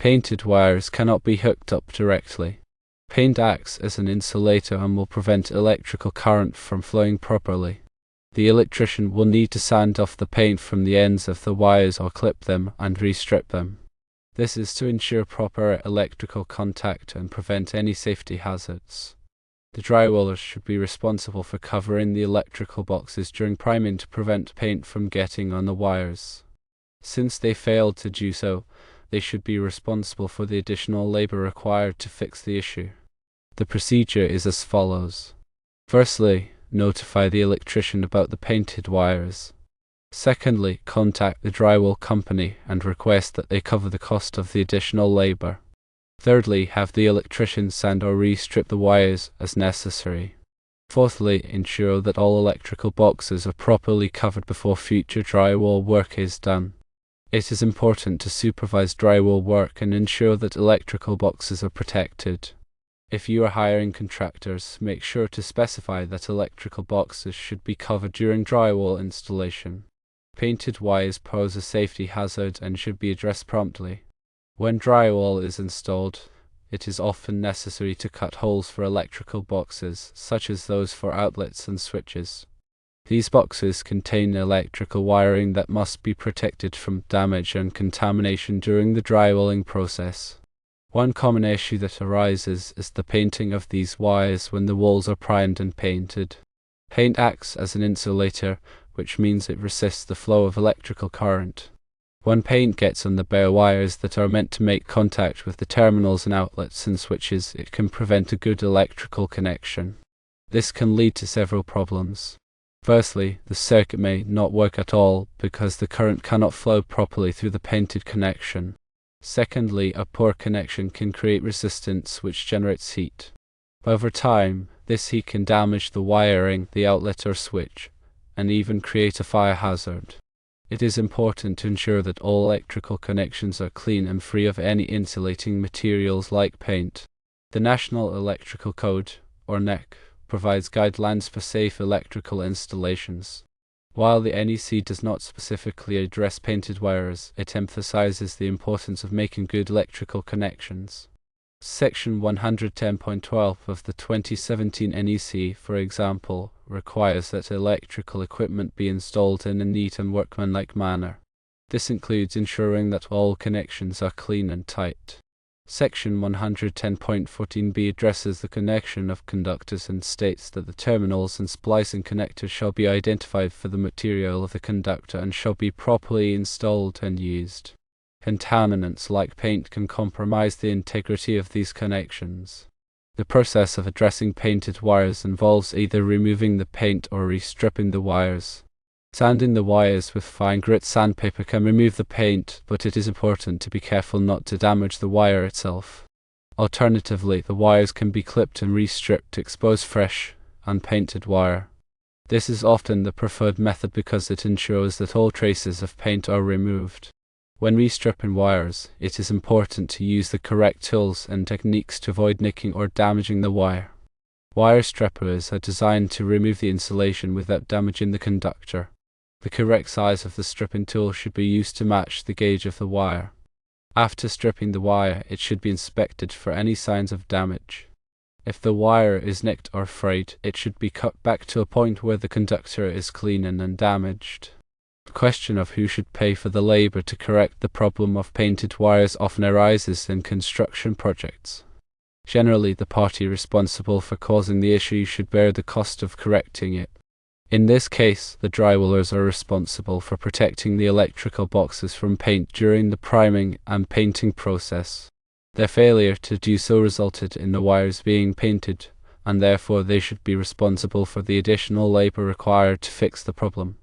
Painted wires cannot be hooked up directly. Paint acts as an insulator and will prevent electrical current from flowing properly. The electrician will need to sand off the paint from the ends of the wires or clip them and restrip them. This is to ensure proper electrical contact and prevent any safety hazards. The drywallers should be responsible for covering the electrical boxes during priming to prevent paint from getting on the wires. Since they failed to do so, they should be responsible for the additional labor required to fix the issue. The procedure is as follows. Firstly, notify the electrician about the painted wires. Secondly, contact the drywall company and request that they cover the cost of the additional labor. Thirdly, have the electrician sand or re-strip the wires as necessary. Fourthly, ensure that all electrical boxes are properly covered before future drywall work is done. It is important to supervise drywall work and ensure that electrical boxes are protected. If you are hiring contractors, make sure to specify that electrical boxes should be covered during drywall installation. Painted wires pose a safety hazard and should be addressed promptly. When drywall is installed, it is often necessary to cut holes for electrical boxes, such as those for outlets and switches. These boxes contain electrical wiring that must be protected from damage and contamination during the drywalling process. One common issue that arises is the painting of these wires when the walls are primed and painted. Paint acts as an insulator, which means it resists the flow of electrical current. When paint gets on the bare wires that are meant to make contact with the terminals and outlets and switches, it can prevent a good electrical connection. This can lead to several problems. Firstly, the circuit may not work at all because the current cannot flow properly through the painted connection. Secondly, a poor connection can create resistance which generates heat. Over time, this heat can damage the wiring, the outlet or switch, and even create a fire hazard. It is important to ensure that all electrical connections are clean and free of any insulating materials like paint. The National Electrical Code, or NEC, provides guidelines for safe electrical installations. While the NEC does not specifically address painted wires, it emphasizes the importance of making good electrical connections. Section 110.12 of the 2017 NEC, for example, requires that electrical equipment be installed in a neat and workmanlike manner. This includes ensuring that all connections are clean and tight. Section 110.14b addresses the connection of conductors and states that the terminals and splicing connectors shall be identified for the material of the conductor and shall be properly installed and used. Contaminants like paint can compromise the integrity of these connections. The process of addressing painted wires involves either removing the paint or restripping the wires. Sanding the wires with fine grit sandpaper can remove the paint, but it is important to be careful not to damage the wire itself. Alternatively, the wires can be clipped and restripped to expose fresh, unpainted wire. This is often the preferred method because it ensures that all traces of paint are removed. When restripping wires, it is important to use the correct tools and techniques to avoid nicking or damaging the wire. Wire strippers are designed to remove the insulation without damaging the conductor. The correct size of the stripping tool should be used to match the gauge of the wire. After stripping the wire, it should be inspected for any signs of damage. If the wire is nicked or frayed, it should be cut back to a point where the conductor is clean and undamaged. The question of who should pay for the labor to correct the problem of painted wires often arises in construction projects. Generally, the party responsible for causing the issue should bear the cost of correcting it. In this case, the drywallers are responsible for protecting the electrical boxes from paint during the priming and painting process. Their failure to do so resulted in the wires being painted, and therefore they should be responsible for the additional labor required to fix the problem.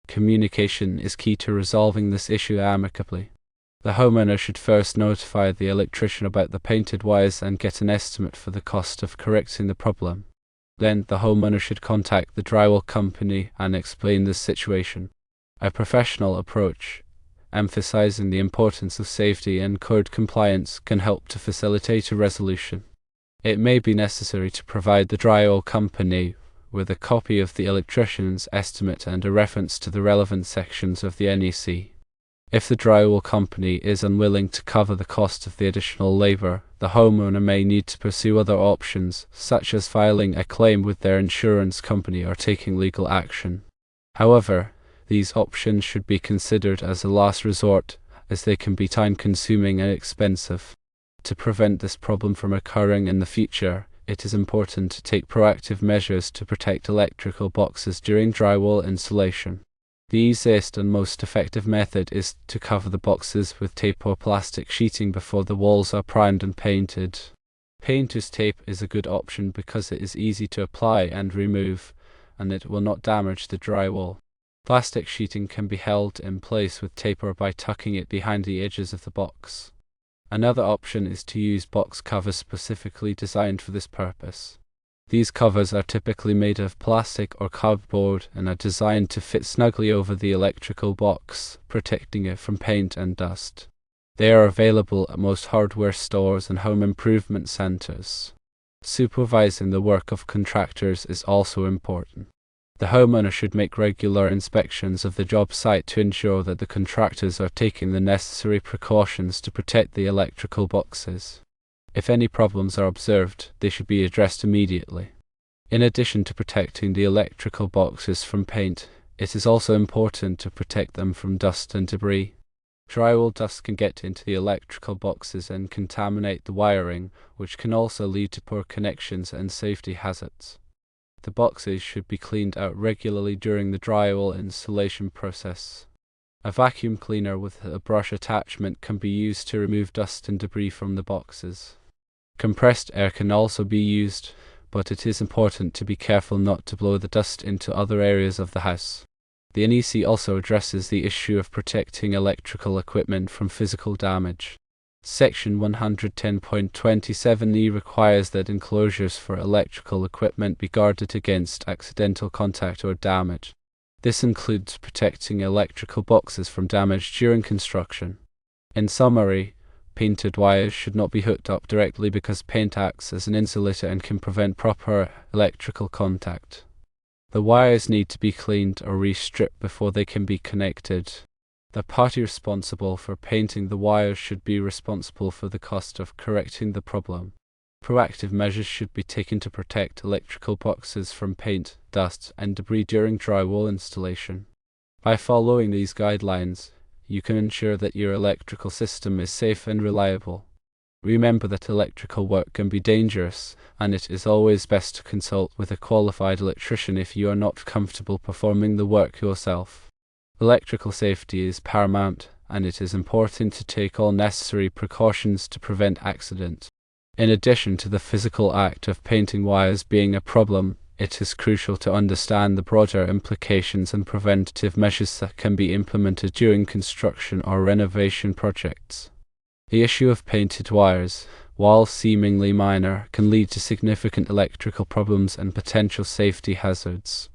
Communication is key to resolving this issue amicably. The homeowner should first notify the electrician about the painted wires and get an estimate for the cost of correcting the problem. Then the homeowner should contact the drywall company and explain the situation. A professional approach, emphasizing the importance of safety and code compliance, can help to facilitate a resolution. It may be necessary to provide the drywall company with a copy of the electrician's estimate and a reference to the relevant sections of the NEC. If the drywall company is unwilling to cover the cost of the additional labor, the homeowner may need to pursue other options, such as filing a claim with their insurance company or taking legal action. However, these options should be considered as a last resort, as they can be time-consuming and expensive. To prevent this problem from occurring in the future, it is important to take proactive measures to protect electrical boxes during drywall installation. The easiest and most effective method is to cover the boxes with tape or plastic sheeting before the walls are primed and painted. Painter's tape is a good option because it is easy to apply and remove, and it will not damage the drywall. Plastic sheeting can be held in place with tape or by tucking it behind the edges of the box. Another option is to use box covers specifically designed for this purpose. These covers are typically made of plastic or cardboard and are designed to fit snugly over the electrical box, protecting it from paint and dust. They are available at most hardware stores and home improvement centers. Supervising the work of contractors is also important. The homeowner should make regular inspections of the job site to ensure that the contractors are taking the necessary precautions to protect the electrical boxes. If any problems are observed, they should be addressed immediately. In addition to protecting the electrical boxes from paint, it is also important to protect them from dust and debris. Drywall dust can get into the electrical boxes and contaminate the wiring, which can also lead to poor connections and safety hazards. The boxes should be cleaned out regularly during the drywall installation process. A vacuum cleaner with a brush attachment can be used to remove dust and debris from the boxes. Compressed air can also be used, but it is important to be careful not to blow the dust into other areas of the house. The NEC also addresses the issue of protecting electrical equipment from physical damage. Section 110.27e requires that enclosures for electrical equipment be guarded against accidental contact or damage. This includes protecting electrical boxes from damage during construction. In summary, painted wires should not be hooked up directly because paint acts as an insulator and can prevent proper electrical contact. The wires need to be cleaned or re-stripped before they can be connected. The party responsible for painting the wires should be responsible for the cost of correcting the problem. Proactive measures should be taken to protect electrical boxes from paint, dust, and debris during drywall installation. By following these guidelines, you can ensure that your electrical system is safe and reliable. Remember that electrical work can be dangerous, and it is always best to consult with a qualified electrician if you are not comfortable performing the work yourself. Electrical safety is paramount, and it is important to take all necessary precautions to prevent accident. In addition to the physical act of painting wires being a problem, it is crucial to understand the broader implications and preventative measures that can be implemented during construction or renovation projects. The issue of painted wires, while seemingly minor, can lead to significant electrical problems and potential safety hazards.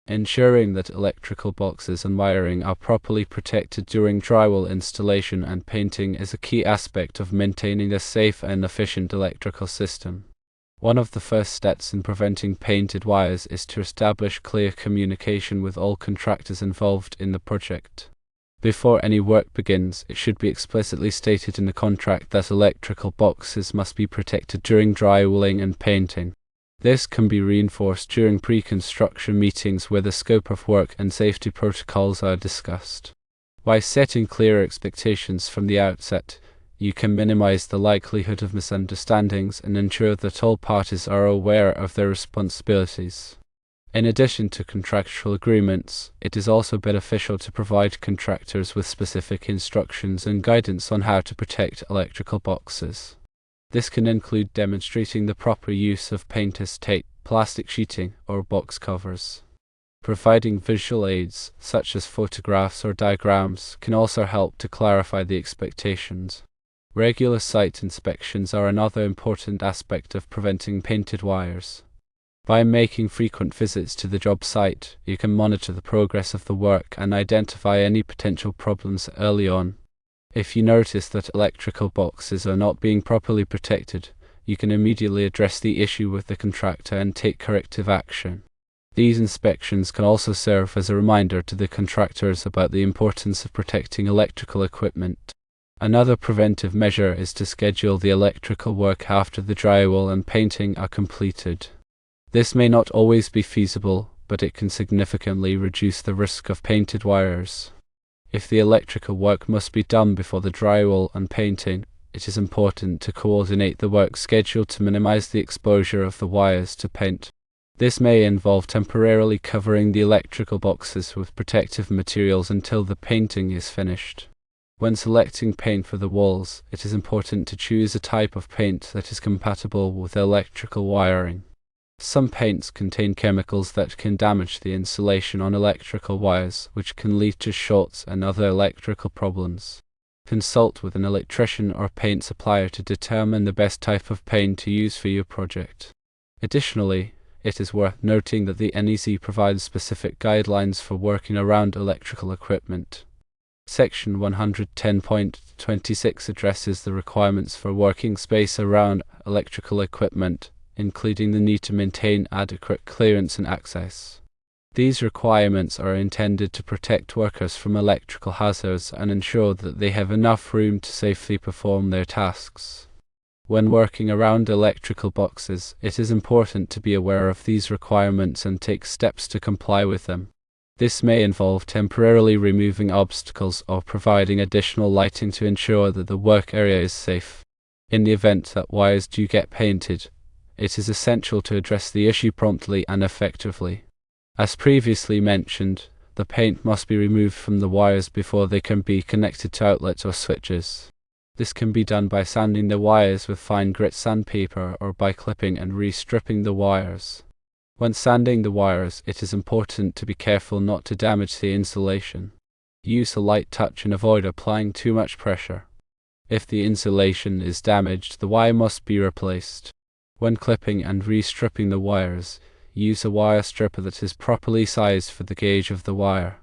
Ensuring that electrical boxes and wiring are properly protected during drywall installation and painting is a key aspect of maintaining a safe and efficient electrical system. One of the first steps in preventing painted wires is to establish clear communication with all contractors involved in the project. Before any work begins, it should be explicitly stated in the contract that electrical boxes must be protected during drywalling and painting. This can be reinforced during pre-construction meetings where the scope of work and safety protocols are discussed. By setting clear expectations from the outset, you can minimize the likelihood of misunderstandings and ensure that all parties are aware of their responsibilities. In addition to contractual agreements, it is also beneficial to provide contractors with specific instructions and guidance on how to protect electrical boxes. This can include demonstrating the proper use of painter's tape, plastic sheeting, or box covers. Providing visual aids, such as photographs or diagrams, can also help to clarify the expectations. Regular site inspections are another important aspect of preventing painted wires. By making frequent visits to the job site, you can monitor the progress of the work and identify any potential problems early on. If you notice that electrical boxes are not being properly protected, you can immediately address the issue with the contractor and take corrective action. These inspections can also serve as a reminder to the contractors about the importance of protecting electrical equipment. Another preventive measure is to schedule the electrical work after the drywall and painting are completed. This may not always be feasible, but it can significantly reduce the risk of painted wires. If the electrical work must be done before the drywall and painting, it is important to coordinate the work schedule to minimize the exposure of the wires to paint. This may involve temporarily covering the electrical boxes with protective materials until the painting is finished. When selecting paint for the walls, it is important to choose a type of paint that is compatible with electrical wiring. Some paints contain chemicals that can damage the insulation on electrical wires, which can lead to shorts and other electrical problems. Consult with an electrician or paint supplier to determine the best type of paint to use for your project. Additionally, it is worth noting that the NEC provides specific guidelines for working around electrical equipment. Section 110.26 addresses the requirements for working space around electrical equipment, including the need to maintain adequate clearance and access. These requirements are intended to protect workers from electrical hazards and ensure that they have enough room to safely perform their tasks. When working around electrical boxes, it is important to be aware of these requirements and take steps to comply with them. This may involve temporarily removing obstacles or providing additional lighting to ensure that the work area is safe. In the event that wires do get painted, it is essential to address the issue promptly and effectively. As previously mentioned, the paint must be removed from the wires before they can be connected to outlets or switches. This can be done by sanding the wires with fine grit sandpaper or by clipping and re-stripping the wires. When sanding the wires, it is important to be careful not to damage the insulation. Use a light touch and avoid applying too much pressure. If the insulation is damaged, the wire must be replaced. When clipping and re-stripping the wires, use a wire stripper that is properly sized for the gauge of the wire.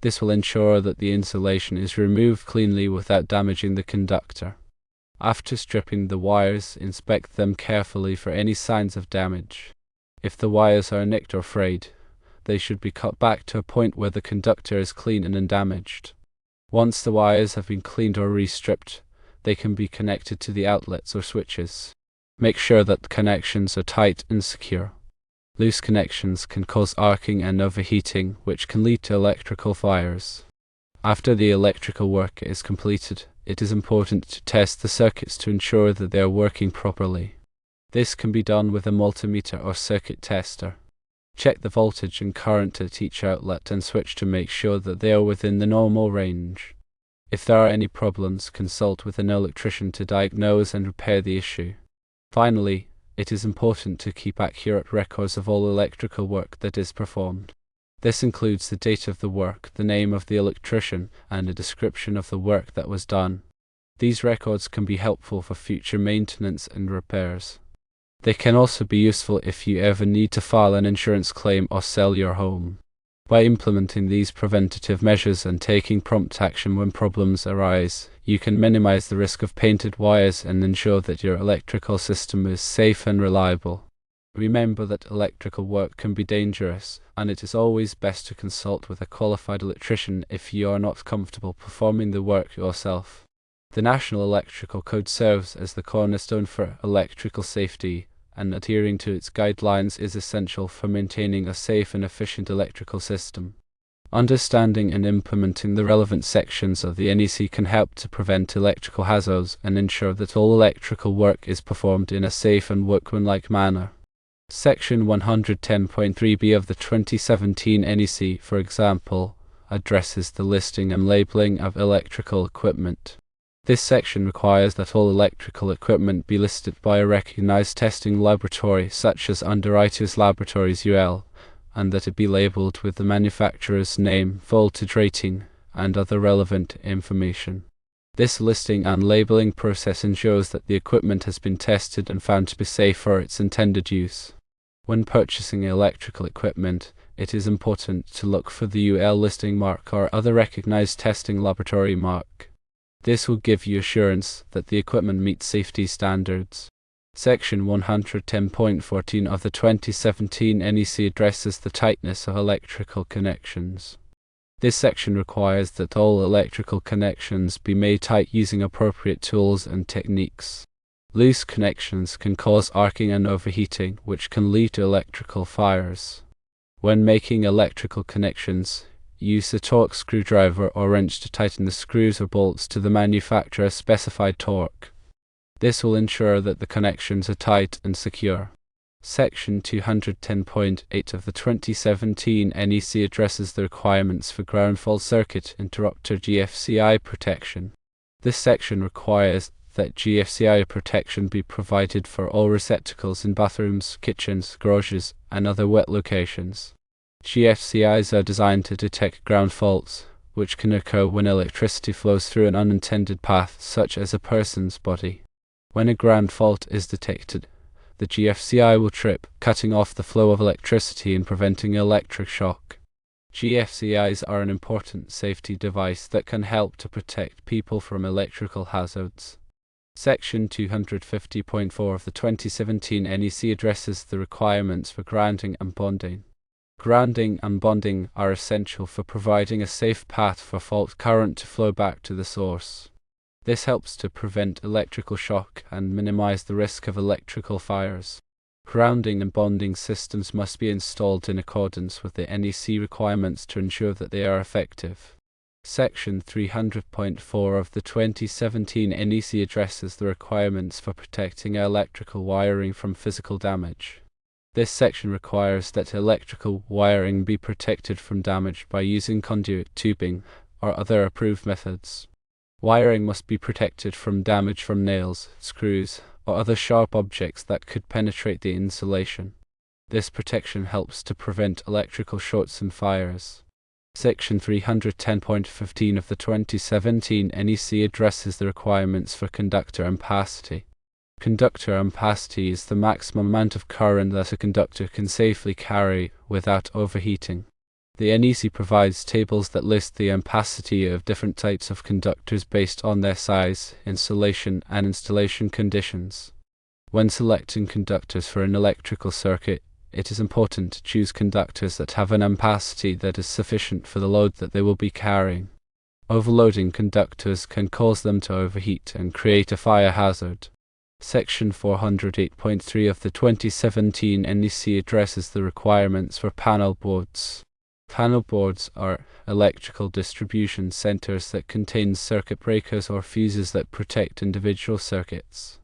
This will ensure that the insulation is removed cleanly without damaging the conductor. After stripping the wires, inspect them carefully for any signs of damage. If the wires are nicked or frayed, they should be cut back to a point where the conductor is clean and undamaged. Once the wires have been cleaned or re-stripped, they can be connected to the outlets or switches. Make sure that the connections are tight and secure. Loose connections can cause arcing and overheating, which can lead to electrical fires. After the electrical work is completed, it is important to test the circuits to ensure that they are working properly. This can be done with a multimeter or circuit tester. Check the voltage and current at each outlet and switch to make sure that they are within the normal range. If there are any problems, consult with an electrician to diagnose and repair the issue. Finally, it is important to keep accurate records of all electrical work that is performed. This includes the date of the work, the name of the electrician, and a description of the work that was done. These records can be helpful for future maintenance and repairs. They can also be useful if you ever need to file an insurance claim or sell your home. By implementing these preventative measures and taking prompt action when problems arise, you can minimize the risk of painted wires and ensure that your electrical system is safe and reliable. Remember that electrical work can be dangerous, and it is always best to consult with a qualified electrician if you are not comfortable performing the work yourself. The National Electrical Code serves as the cornerstone for electrical safety, and adhering to its guidelines is essential for maintaining a safe and efficient electrical system. Understanding and implementing the relevant sections of the NEC can help to prevent electrical hazards and ensure that all electrical work is performed in a safe and workmanlike manner. Section 110.3b of the 2017 NEC, for example, addresses the listing and labeling of electrical equipment. This section requires that all electrical equipment be listed by a recognized testing laboratory such as Underwriters Laboratories UL, and that it be labeled with the manufacturer's name, voltage rating, and other relevant information. This listing and labeling process ensures that the equipment has been tested and found to be safe for its intended use. When purchasing electrical equipment, it is important to look for the UL listing mark or other recognized testing laboratory mark. This will give you assurance that the equipment meets safety standards. Section 110.14 of the 2017 NEC addresses the tightness of electrical connections. This section requires that all electrical connections be made tight using appropriate tools and techniques. Loose connections can cause arcing and overheating, which can lead to electrical fires. When making electrical connections, use a torque screwdriver or wrench to tighten the screws or bolts to the manufacturer's specified torque. This will ensure that the connections are tight and secure. Section 210.8 of the 2017 NEC addresses the requirements for ground fault circuit interrupter GFCI protection. This section requires that GFCI protection be provided for all receptacles in bathrooms, kitchens, garages, and other wet locations. GFCIs are designed to detect ground faults, which can occur when electricity flows through an unintended path, such as a person's body. When a ground fault is detected, the GFCI will trip, cutting off the flow of electricity and preventing electric shock. GFCIs are an important safety device that can help to protect people from electrical hazards. Section 250.4 of the 2017 NEC addresses the requirements for grounding and bonding. Grounding and bonding are essential for providing a safe path for fault current to flow back to the source. This helps to prevent electrical shock and minimize the risk of electrical fires. Grounding and bonding systems must be installed in accordance with the NEC requirements to ensure that they are effective. Section 300.4 of the 2017 NEC addresses the requirements for protecting electrical wiring from physical damage. This section requires that electrical wiring be protected from damage by using conduit tubing or other approved methods. Wiring must be protected from damage from nails, screws, or other sharp objects that could penetrate the insulation. This protection helps to prevent electrical shorts and fires. Section 310.15 of the 2017 NEC addresses the requirements for conductor ampacity. Conductor ampacity is the maximum amount of current that a conductor can safely carry without overheating. The NEC provides tables that list the ampacity of different types of conductors based on their size, insulation, and installation conditions. When selecting conductors for an electrical circuit, it is important to choose conductors that have an ampacity that is sufficient for the load that they will be carrying. Overloading conductors can cause them to overheat and create a fire hazard. Section 408.3 of the 2017 NEC addresses the requirements for panel boards. Panel boards are electrical distribution centers that contain circuit breakers or fuses that protect individual circuits.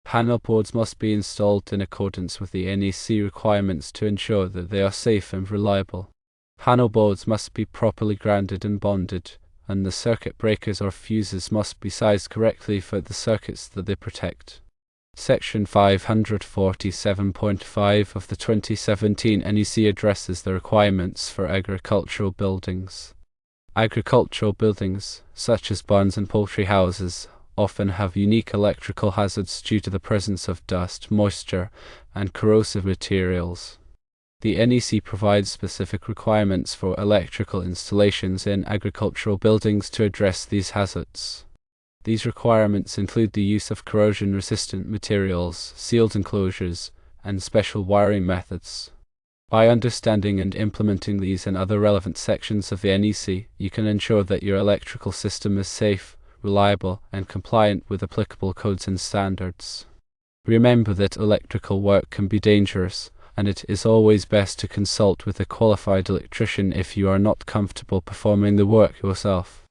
Panel boards must be installed in accordance with the NEC requirements to ensure that they are safe and reliable. Panel boards must be properly grounded and bonded, and the circuit breakers or fuses must be sized correctly for the circuits that they protect. Section 547.5 of the 2017 NEC addresses the requirements for agricultural buildings. Agricultural buildings, such as barns and poultry houses, often have unique electrical hazards due to the presence of dust, moisture, and corrosive materials. The NEC provides specific requirements for electrical installations in agricultural buildings to address these hazards. These requirements include the use of corrosion-resistant materials, sealed enclosures, and special wiring methods. By understanding and implementing these and other relevant sections of the NEC, you can ensure that your electrical system is safe, reliable, and compliant with applicable codes and standards. Remember that electrical work can be dangerous, and it is always best to consult with a qualified electrician if you are not comfortable performing the work yourself.